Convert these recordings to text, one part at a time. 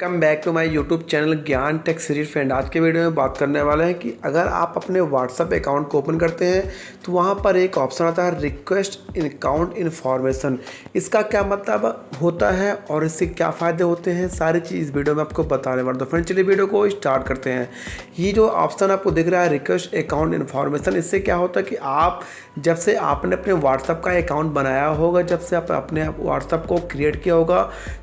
Welcome back to my YouTube channel Gyan tech series. Friend, आज के video में बात करने वाले हैं कि अगर आप अपने व्हाट्सएप अकाउंट को ओपन करते हैं तो वहां पर एक ऑप्शन आता है रिक्वेस्ट इन अकाउंट इन्फॉर्मेशन। इसका क्या मतलब होता है और इससे क्या फ़ायदे होते हैं, सारी चीज़ इस वीडियो में आपको बताने वाला हूं। तो फ्रेंड चलिए वीडियो को स्टार्ट करते हैं। ये जो ऑप्शन आपको दिख रहा है रिक्वेस्ट अकाउंट इन्फॉर्मेशन, इससे क्या होता है कि आप जब से आपने अपने व्हाट्सएप का अकाउंट बनाया होगा, जब से आप अपने व्हाट्सएप को क्रिएट किया होगा,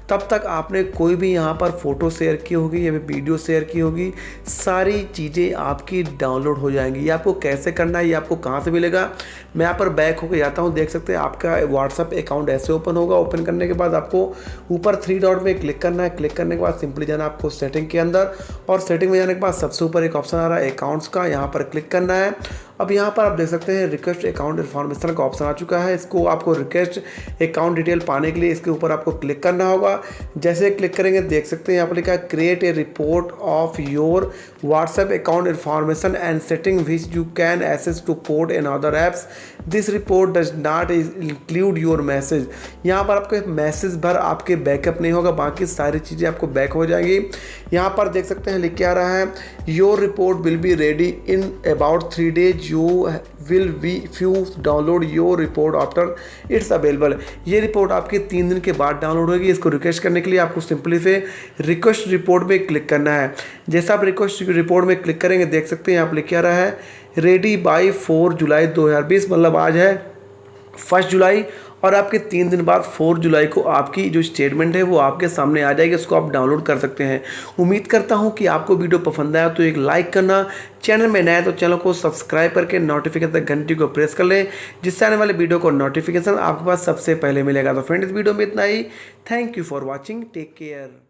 तब तक आपने कोई भी यहाँ पर फ़ोटो शेयर की होगी या वीडियो शेयर की होगी, सारी चीज़ें आपकी डाउनलोड हो जाएंगी। ये आपको कैसे करना है, ये आपको कहाँ से मिलेगा, मैं यहाँ पर बैक होकर जाता हूँ। देख सकते हैं आपका व्हाट्सएप अकाउंट ऐसे ओपन होगा। ओपन करने के बाद आपको ऊपर 3 डॉट में क्लिक करना है। क्लिक करने के बाद सिंपली जाना आपको सेटिंग के अंदर, और सेटिंग में जाने के बाद सबसे ऊपर एक ऑप्शन आ रहा है अकाउंट्स का, यहाँ पर क्लिक करना है। अब यहाँ पर आप देख सकते हैं रिक्वेस्ट अकाउंट इन्फॉर्मेशन का ऑप्शन आ चुका है। इसको आपको रिक्वेस्ट अकाउंट डिटेल पाने के लिए इसके ऊपर आपको क्लिक करना होगा। जैसे क्लिक करेंगे देख सकते हैं यहाँ पर लिखा है create a report of your WhatsApp account information and setting which you can access to port and other apps. This report does not include your message. यहाँ पर आपको मैसेज भर आपके बैकअप नहीं होगा, बाकी सारी चीज़ें आपको बैक हो जाएंगी। यहाँ पर देख सकते हैं लिख के आ रहा है your report will be ready in about 3 days। You will be few download your report after it's available. ये रिपोर्ट आपके 3 दिन के बाद डाउनलोड होगी। इसको रिक्वेस्ट करने के लिए आपको सिंपली से रिक्वेस्ट रिपोर्ट में क्लिक करना है। जैसा आप रिक्वेस्ट रिपोर्ट में क्लिक करेंगे देख सकते हैं यहाँ पर लिख के आ रहा है रेडी बाई 4 जुलाई 2020, मतलब आज है 1 जुलाई, और आपके 3 दिन बाद 4 जुलाई को आपकी जो स्टेटमेंट है वो आपके सामने आ जाएगी। उसको आप डाउनलोड कर सकते हैं। उम्मीद करता हूं कि आपको वीडियो पसंद आया तो एक लाइक करना, चैनल में नया है तो चैनल को सब्सक्राइब करके नोटिफिकेशन घंटी को प्रेस कर लें, जिससे आने वाले वीडियो को नोटिफिकेशन आपके पास सबसे पहले मिलेगा। तो फ्रेंड इस वीडियो में इतना ही। Thank you for watching, take care.